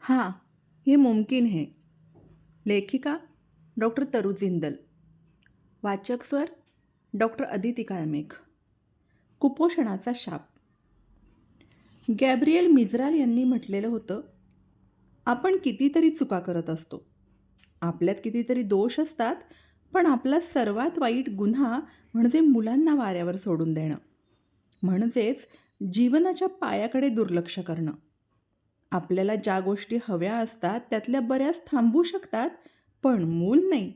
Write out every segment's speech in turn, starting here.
हाँ, ये मुमकिन है. लेखिका डॉक्टर तरु जिंदल. वाचक स्वर डॉक्टर अदिती काळमेघ. कुपोषणाचा शाप. गॅब्रिएल मिझराल यांनी म्हटलेलं होतं, आपण कितीतरी चुका करत असतो. आपल्यात कितीतरी दोष असतात, पण आपला सर्वात वाईट गुन्हा म्हणजे मुलांना वाऱ्यावर सोडून देणं. म्हणजेच जीवनाच्या पायाकडे दुर्लक्ष करणं. आपल्याला ज्या गोष्टी हव्या असतात त्यातल्या बऱ्याच थांबू शकतात, पण मूल नाही.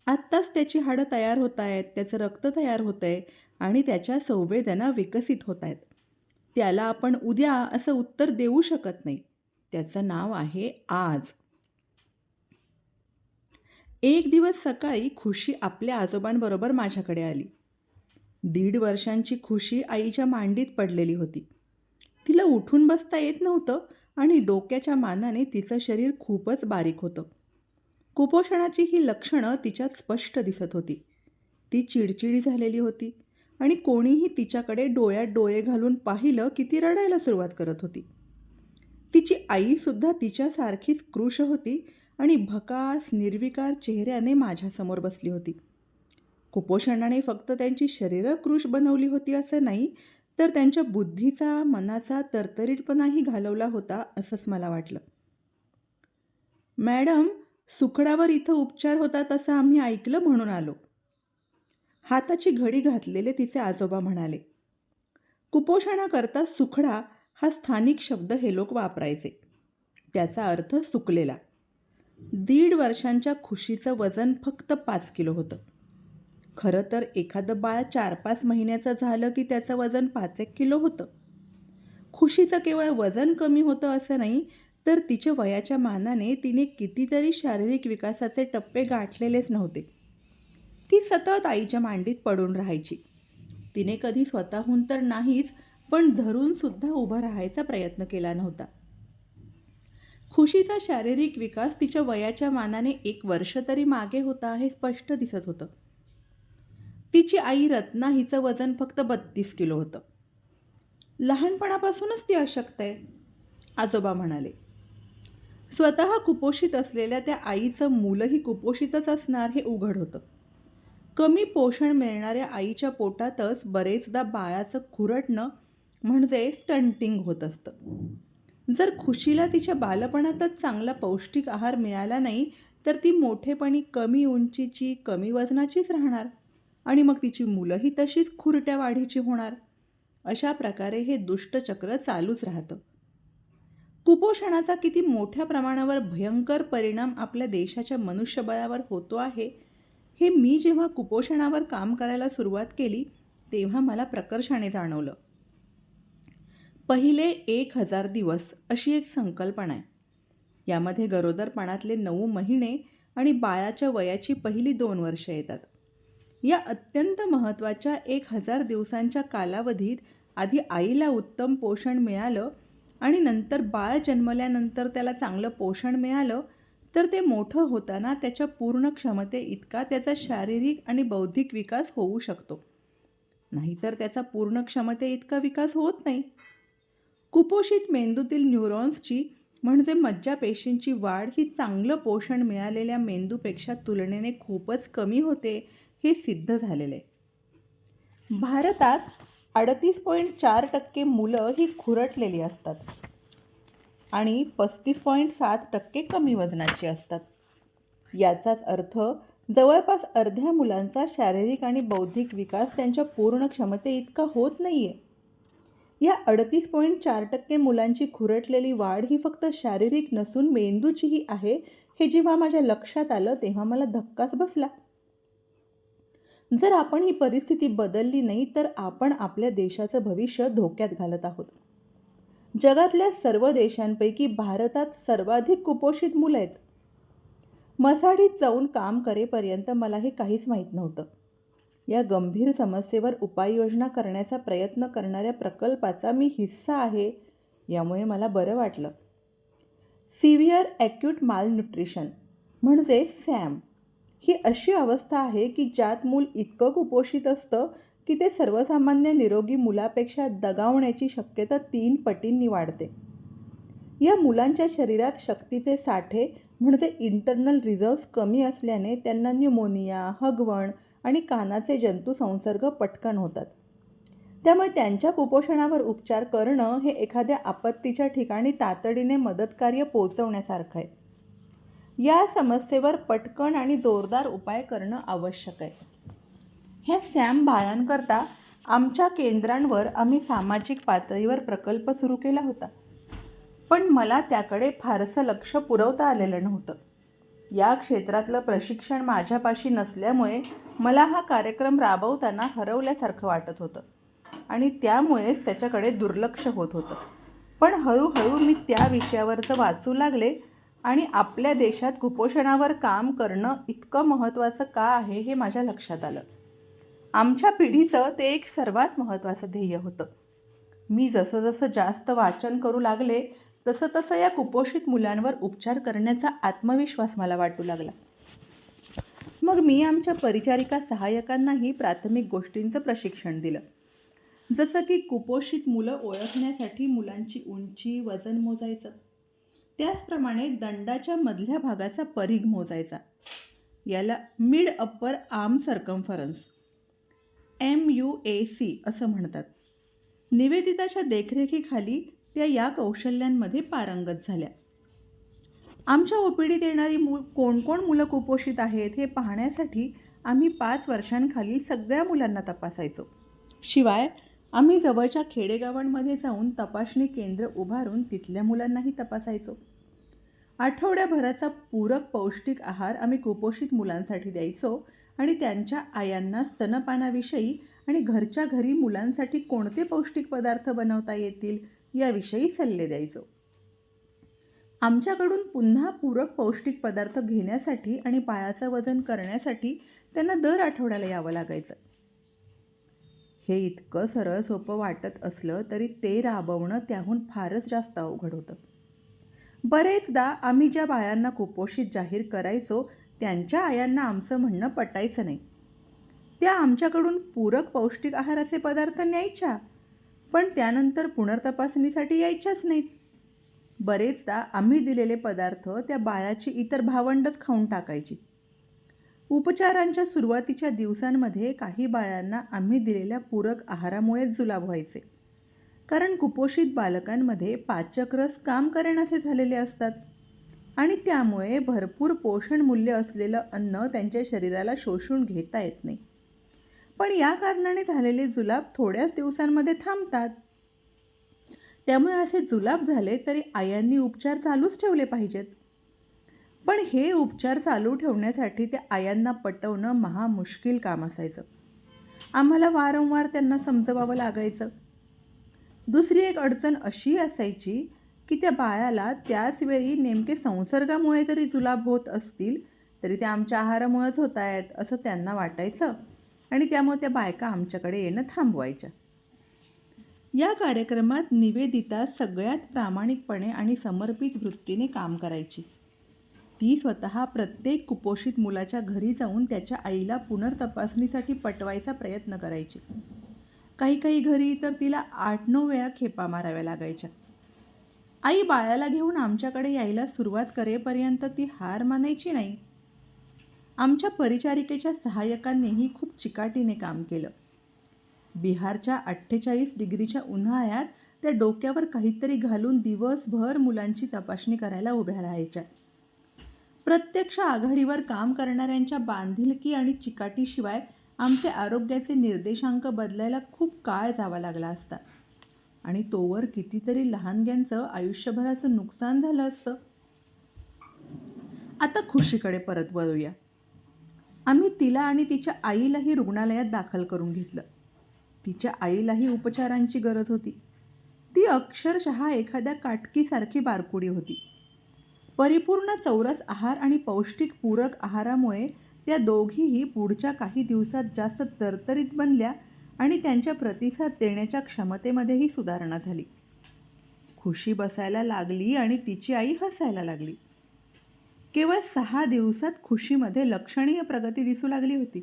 आत्ताच त्याची हाडं तयार होत आहेत, त्याचं रक्त तयार होतं आहे आणि त्याच्या संवेदना विकसित होत आहेत. त्याला आपण उद्या असं उत्तर देऊ शकत नाही. त्याचं नाव आहे आज. एक दिवस सकाळी खुशी आपल्या आजोबांबरोबर माझ्याकडे आली. 1.5 वर्षांची खुशी आईच्या मांडीत पडलेली होती. तिला उठून बसता येत नव्हतं आणि डोक्याच्या मानाने तिचं शरीर खूपच बारीक होतं. कुपोषणाची ही लक्षणं तिच्यात स्पष्ट दिसत होती. ती चिडचिडी झालेली होती आणि कोणीही तिच्याकडे डोळ्यात डोळे घालून पाहिलं की ती रडायला सुरुवात करत होती. तिची आईसुद्धा तिच्यासारखीच कृश होती आणि भकास निर्विकार चेहऱ्याने माझ्यासमोर बसली होती. कुपोषणाने फक्त त्यांची शरीरं कृश बनवली होती असं नाही, तर त्यांच्या बुद्धीचा, मनाचा तरतरीतपणाही घालवला होता असंच मला वाटलं. मॅडम, सुकडावर इथं उपचार होतात असं आम्ही ऐकलं म्हणून आलो. हाताची घडी घातलेले तिचे आजोबा म्हणाले. कुपोषणाकरता सुखडा हा स्थानिक शब्द हे लोक वापरायचे. त्याचा अर्थ सुकलेला. 1.5 वर्षांच्या खुशीचं वजन फक्त 5 किलो होतं. खरं तर एखादं बाळ 4-5 महिन्याचं झालं की त्याचं वजन 5-1 किलो होतं. खुशीचं केवळ वजन कमी होतं असं नाही, तर तिच्या वयाच्या मानाने तिने कितीतरी शारीरिक विकासाचे टप्पे गाठलेलेच नव्हते. ती सतत आईच्या मांडीत पडून राहायची. तिने कधी स्वतःहून तर नाहीच, पण धरूनसुद्धा उभं राहायचा प्रयत्न केला नव्हता. खुशीचा शारीरिक विकास तिच्या वयाच्या मानाने 1 वर्ष तरी मागे होता हे स्पष्ट दिसत होतं. तिची आई रत्ना हिचं वजन फक्त 32 किलो होतं. लहानपणापासूनच ती अशक्त आहे, आजोबा म्हणाले. स्वतः कुपोषित असलेल्या त्या आईचं मूलही कुपोषितच असणार हे उघड होतं. कमी पोषण मिळणाऱ्या आईच्या पोटातच बरेचदा बाळाचं खुरटणं म्हणजे स्टंटिंग होत असतं. जर खुशीला तिच्या बालपणातच चांगला पौष्टिक आहार मिळाला नाही, तर ती मोठेपणी कमी उंचीची, कमी वजनाचीच राहणार आणि मग तिची मुलंही तशीच खुरट्या वाढीची होणार. अशा प्रकारे हे दुष्टचक्र चालूच राहतं. कुपोषणाचा किती मोठ्या प्रमाणावर भयंकर परिणाम आपल्या देशाच्या मनुष्यबळावर होतो आहे, हे मी जेव्हा कुपोषणावर काम करायला सुरुवात केली, तेव्हा मला प्रकर्षाने जाणवलं. पहिले 1000 दिवस अशी एक संकल्पना आहे. यामध्ये गरोदरपणातले 9 महिने आणि बाळाच्या वयाची पहिली 2 वर्ष येतात. या अत्यंत महत्त्वाच्या 1000 दिवसांच्या कालावधीत आधी आईला उत्तम पोषण मिळालं आणि नंतर बाळ जन्मल्यानंतर त्याला चांगलं पोषण मिळालं, तर ते मोठं होताना त्याच्या पूर्ण क्षमतेइतका त्याचा शारीरिक आणि बौद्धिक विकास होऊ शकतो. नाहीतर त्याचा पूर्ण क्षमतेइतका विकास होत नाही. कुपोषित मेंदूतील न्यूरॉन्सची म्हणजे मज्जापेशींची वाढ ही चांगलं पोषण मिळालेल्या मेंदूपेक्षा तुलनेने खूपच कमी होते हे सिद्ध झालेलं आहे. भारतात 38.4% मुलं ही खुरटलेली असतात आणि 35.7% कमी वजनाची असतात. याचाच अर्थ जवळपास अर्ध्या मुलांचा शारीरिक आणि बौद्धिक विकास त्यांच्या पूर्ण क्षमतेइतका होत नाही आहे. या 38.4% मुलांची खुरटलेली वाढ ही फक्त शारीरिक नसून मेंदूचीही आहे, हे जेव्हा माझ्या लक्षात आलं तेव्हा मला धक्काच बसला. जर आपण ही परिस्थिती बदलली नाही, तर आपण आपल्या देशाचं भविष्य धोक्यात घालत आहोत. जगातल्या सर्व देशांपैकी भारतात सर्वाधिक कुपोषित मुलं आहेत. मसाढीत जाऊन काम करेपर्यंत मला हे काहीच माहीत नव्हतं. या गंभीर समस्येवर उपाययोजना करण्याचा प्रयत्न करणाऱ्या प्रकल्पाचा मी हिस्सा आहे, यामुळे मला बरं वाटलं. सिव्हिअर ॲक्यूट मालन्यूट्रिशन म्हणजे सॅम ही अशी अवस्था आहे की ज्यात मूल इतकं कुपोषित असतं की ते सर्वसामान्य निरोगी मुलापेक्षा दगावण्याची शक्यता 3 पटींनी वाढते. या मुलांच्या शरीरात शक्तीचे साठे म्हणजे इंटरनल रिझर्व्स कमी असल्याने त्यांना न्यूमोनिया, हगवण आणि कानाचे जंतू संसर्ग पटकन होतात. त्यामुळे त्यांच्या कुपोषणावर उपचार करणं हे एखाद्या आपत्तीच्या ठिकाणी तातडीने मदतकार्य पोहोचवण्यासारखं आहे. या समस्येवर पटकन आणि जोरदार उपाय करणं आवश्यक आहे. ह्या सॅम बाळांकरता आमच्या केंद्रांवर आम्ही सामाजिक पातळीवर प्रकल्प सुरू केला होता, पण मला त्याकडे फारसं लक्ष पुरवता आलेलं नव्हतं. या क्षेत्रातलं प्रशिक्षण माझ्यापाशी नसल्यामुळे मला हा कार्यक्रम राबवताना हरवल्यासारखं वाटत होतं आणि त्यामुळेच त्याच्याकडे दुर्लक्ष होत होतं. पण हळूहळू मी त्या विषयावरचं वाचू लागले आणि आपल्या देशात कुपोषणावर काम करणं इतकं महत्त्वाचं का आहे हे माझ्या लक्षात आलं. आमच्या पिढीचं ते एक सर्वात महत्त्वाचं ध्येय होतं. मी जसं जास्त वाचन करू लागले तसं या कुपोषित मुलांवर उपचार करण्याचा आत्मविश्वास मला वाटू लागला. मग मी आमच्या परिचारिका सहाय्यकांनाही प्राथमिक गोष्टींचं प्रशिक्षण दिलं. जसं की कुपोषित मुलं ओळखण्यासाठी मुलांची उंची, वजन मोजायचं. त्याचप्रमाणे दंडाच्या मधल्या भागाचा परिघ मोजायचा. याला mid upper arm circumference MUAC असं म्हणतात. निवेदिताच्या देखरेखीखाली त्या या कौशल्यांमध्ये पारंगत झाल्या. आमच्या ओपीडीत येणारी कोण मुलं कुपोषित आहेत हे पाहण्यासाठी आम्ही 5 वर्षांखालील सगळ्या मुलांना तपासायचो. शिवाय आम्ही जवळच्या खेडेगावांमध्ये जाऊन तपासणी केंद्र उभारून तिथल्या मुलांनाही तपासायचो. आठवड्याभराचा पूरक पौष्टिक आहार आम्ही कुपोषित मुलांसाठी द्यायचो आणि त्यांच्या आयांना स्तनपानाविषयी आणि घरच्या घरी मुलांसाठी कोणते पौष्टिक पदार्थ बनवता येतील याविषयी सल्ले द्यायचो. आमच्याकडून पुन्हा पूरक पौष्टिक पदार्थ घेण्यासाठी आणि बाळाचं वजन करण्यासाठी त्यांना दर आठवड्याला यावं लागायचं. हे इतकं सरळ सोपं वाटत असलं तरी ते राबवणं त्याहून फारच जास्त अवघड होतं. बरेचदा आम्ही ज्या बाळांना कुपोषित जाहीर करायचो त्यांच्या आयांना आमचं म्हणणं पटायचं नाही. त्या आमच्याकडून पूरक पौष्टिक आहाराचे पदार्थ न्यायच्या, पण त्यानंतर पुनर्तपासणीसाठी यायच्याच नाहीत. बरेचदा आम्ही दिलेले पदार्थ त्या बाळाची इतर भावंडच खाऊन टाकायची. उपचारांच्या सुरुवातीच्या दिवसांमध्ये काही बाळांना आम्ही दिलेल्या पूरक आहारामुळेच जुलाब व्हायचे, कारण कुपोषित बालकांमध्ये पाचक रस काम करेनासे झालेले असतात आणि त्यामुळे भरपूर पोषण मूल्य असलेलं अन्न त्यांच्या शरीराला शोषून घेता येत नाही. पण या कारणाने झालेले जुलाब थोड्याच दिवसांमध्ये थांबतात. त्यामुळे असे जुलाब झाले तरी आयांनी उपचार चालूच ठेवले पाहिजेत. पण हे उपचार चालू ठेवण्यासाठी त्या आयांना पटवणं महामुश्किल काम असायचं. आम्हाला वारंवार त्यांना समजवावं लागायचं. दुसरी एक अडचण अशी असायची की त्या बाळाला त्याच वेळी नेमके संसर्गामुळे जरी जुलाब होत असतील तरी ते आमच्या आहारामुळेच होत आहेत असं त्यांना वाटायचं आणि त्यामुळे त्या बायका आमच्याकडे येणं थांबवायच्या. या कार्यक्रमात निवेदिता सगळ्यात प्रामाणिकपणे आणि समर्पित वृत्तीने काम करायची. ती स्वतः प्रत्येक कुपोषित मुलाच्या घरी जाऊन त्याच्या आईला पुनर्तपासणीसाठी पटवायचा प्रयत्न करायची. काही घरी तर तिला 8-9 वेळा खेपा माराव्या लागायच्या. आई बाळाला घेऊन आमच्याकडे यायला सुरुवात करेपर्यंत ती हार मानायची नाही. आमच्या परिचारिकेच्या सहाय्यकांनीही खूप चिकाटीने काम केलं. बिहारच्या 48 डिग्रीच्या उन्हाळ्यात त्या डोक्यावर काहीतरी घालून दिवसभर मुलांची तपासणी करायला उभ्या राहायच्या. प्रत्यक्ष आघाडीवर काम करणाऱ्यांच्या बांधिलकी आणि चिकाटीशिवाय आमचे आरोग्याचे निर्देशांक बदलायला खूप काळ जावा लागला असता आणि तोवर कितीतरी लहानग्यांचं आयुष्यभराचं नुकसान झालं असतं. आता खुशीकडे परत वळूया. आम्ही तिला आणि तिच्या आईलाही रुग्णालयात दाखल करून घेतलं. तिच्या आईलाही उपचारांची गरज होती. ती अक्षरशः एखाद्या काटकीसारखी बारकुडी होती. परिपूर्ण चौरस आहार आणि पौष्टिक पूरक आहारामुळे त्या दोघीही पुढच्या काही दिवसात जास्त तरतरीत बनल्या आणि त्यांच्या प्रतिसाद देण्याच्या क्षमतेमध्येही सुधारणा झाली. खुशी बसायला लागली आणि तिची आई हसायला लागली. केवळ 6 दिवसात खुशीमध्ये लक्षणीय प्रगती दिसू लागली होती.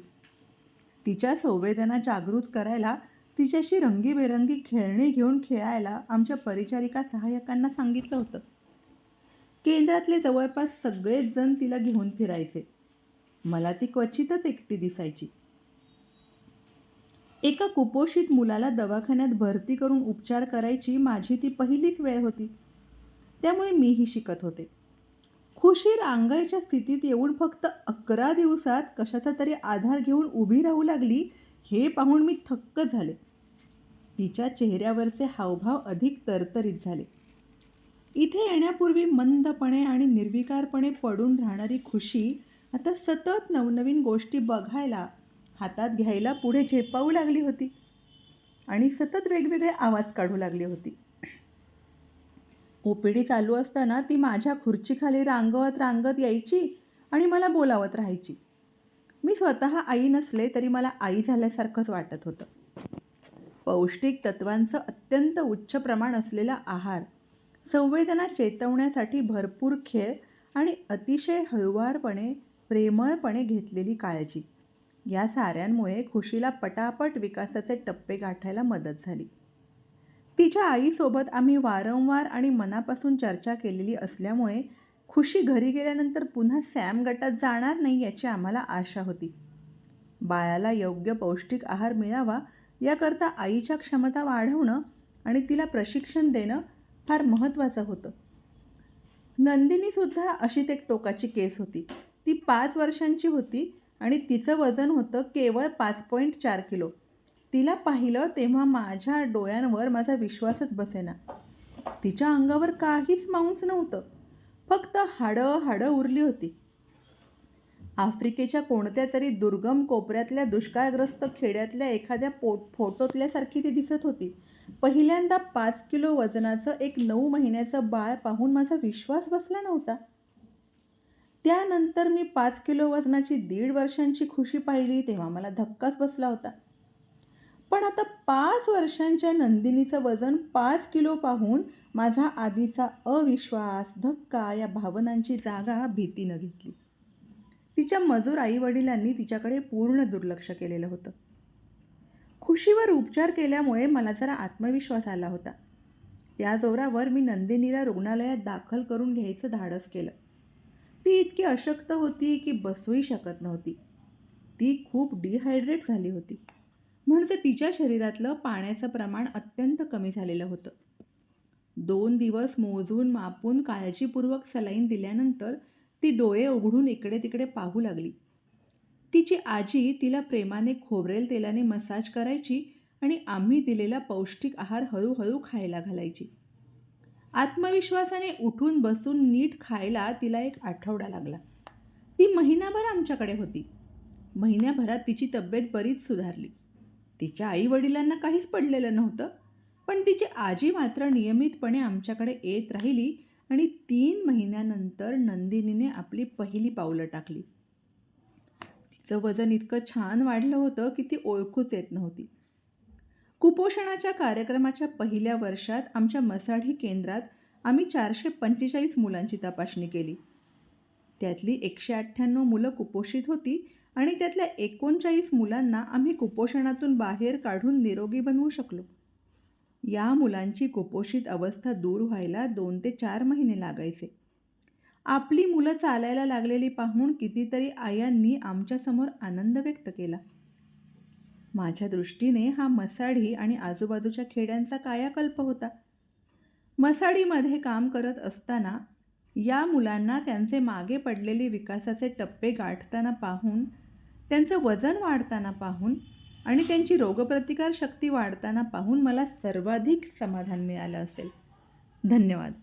तिच्या संवेदना जागृत करायला तिच्याशी रंगीबेरंगी खेळणी घेऊन खेळायला आमच्या परिचारिका सहाय्यकांना सांगितलं होतं. केंद्रातले जवळपास सगळेच जण तिला घेऊन फिरायचे. मला ती क्वचितच एकटी दिसायची. एका कुपोषित मुलाला दवाखान्यात भरती करून उपचार करायची माझी ती पहिलीच वेळ होती. त्यामुळे मीही शिकत होते. खुशी रांगायच्या स्थितीत येऊन फक्त 11 दिवसात कशाचा तरी आधार घेऊन उभी राहू लागली हे पाहून मी थक्क झाले. तिच्या चेहऱ्यावरचे हावभाव अधिक तरतरीत झाले. इथे येण्यापूर्वी मंदपणे आणि निर्विकारपणे पडून राहणारी खुशी आता सतत नवनवीन गोष्टी बघायला, हातात घ्यायला पुढे झेपावू लागली होती आणि सतत वेगवेगळे आवाज काढू लागली होती. ओपीडी चालू असताना ती माझ्या खुर्चीखाली रांगत रांगत यायची आणि मला बोलावत राहायची. मी स्वतः आई नसले तरी मला आई झाल्यासारखंच वाटत होतं. पौष्टिक तत्वांचं अत्यंत उच्च प्रमाण असलेला आहार, संवेदना चेतवण्यासाठी भरपूर खेळ आणि अतिशय हळुवारपणे, प्रेमळपणे घेतलेली काळजी, या साऱ्यांमुळे खुशीला पटापट विकासाचे टप्पे गाठायला मदत झाली. तिच्या आईसोबत आम्ही वारंवार आणि मनापासून चर्चा केलेली असल्यामुळे खुशी घरी गेल्यानंतर पुन्हा सॅम गटात जाणार नाही याची आम्हाला आशा होती. बाळाला योग्य पौष्टिक आहार मिळावा याकरता आईच्या क्षमता वाढवणं आणि तिला प्रशिक्षण देणं फार महत्त्वाचं होतं. नंदिनीसुद्धा अशीच एक टोकाची केस होती. ती 5 वर्षांची होती आणि तिचं वजन होतं केवळ 5.4 किलो. तिला पाहिलं तेव्हा माझ्या डोळ्यांवर माझा विश्वासच बसेना. तिच्या अंगावर काहीच मांस नव्हतं, फक्त हाडं उरली होती. आफ्रिकेच्या कोणत्या तरी दुर्गम कोपऱ्यातल्या दुष्काळग्रस्त खेड्यातल्या एखाद्या फोटोतल्यासारखी ती दिसत होती. पहिल्यांदा 5 किलो वजनाचं एक 9 महिन्याचं बाळ पाहून माझा विश्वास बसला नव्हता. त्यानंतर मी 5 किलो वजनाची 1.5 वर्षांची खुशी पाहिली तेव्हा मला धक्काच बसला होता. पण आता 5 वर्षांच्या नंदिनीचं वजन 5 किलो पाहून माझा आधीचा अविश्वास, धक्का या भावनांची जागा भीतीनं घेतली. तिच्या मजूर आईवडिलांनी तिच्याकडे पूर्ण दुर्लक्ष केलेलं होतं. खुशीवर उपचार केल्यामुळे मला जरा आत्मविश्वास आला होता. त्या जोरावर मी नंदिनीला रुग्णालयात दाखल करून घ्यायचं धाडस केलं. ती इतकी अशक्त होती की बसूही शकत नव्हती. ती खूप डिहायड्रेट झाली होती. म्हणजे तिच्या शरीरातलं पाण्याचं प्रमाण अत्यंत कमी झालेलं होतं. 2 दिवस मोजून मापून काळजीपूर्वक सलाईन दिल्यानंतर ती डोळे उघडून इकडे तिकडे पाहू लागली. तिची आजी तिला प्रेमाने खोबरेल तेलाने मसाज करायची आणि आम्ही दिलेला पौष्टिक आहार हळूहळू खायला घालायची. आत्मविश्वासाने उठून बसून नीट खायला तिला 1 आठवडा लागला. ती महिनाभर आमच्याकडे होती. महिन्याभरात तिची तब्येत बरीच सुधारली. तिच्या आईवडिलांना काहीच पडलेलं नव्हतं, पण तिची आजी मात्र नियमितपणे आमच्याकडे येत राहिली आणि 3 महिन्यानंतर नंदिनीने आपली पहिली पावलं टाकली. तिचं वजन इतकं छान वाढलं होतं की ती ओळखूच येत नव्हती. कुपोषणाच्या कार्यक्रमाच्या पहिल्या वर्षात आमच्या मसाढी केंद्रात आम्ही 445 मुलांची तपासणी केली. त्यातली 198 मुलं कुपोषित होती आणि त्यातल्या 39 मुलांना आम्ही कुपोषणातून बाहेर काढून निरोगी बनवू शकलो. या मुलांची कुपोषित अवस्था दूर व्हायला 2 ते 4 महिने लागायचे. आपली मुलं चालायला लागलेली पाहून कितीतरी आयांनी आमच्यासमोर आनंद व्यक्त केला. माझ्या दृष्टीने हा मसाढी आणि आजूबाजूच्या खेड्यांचा कायाकल्प होता. मसाढीमध्ये काम करत असताना या मुलांना त्यांचे मागे पडलेले विकासाचे टप्पे गाठताना पाहून, त्यांचं वजन वाढताना पाहून आणि त्यांची रोगप्रतिकार शक्ती वाढताना पाहून मला सर्वाधिक समाधान मिळालं असेल. धन्यवाद.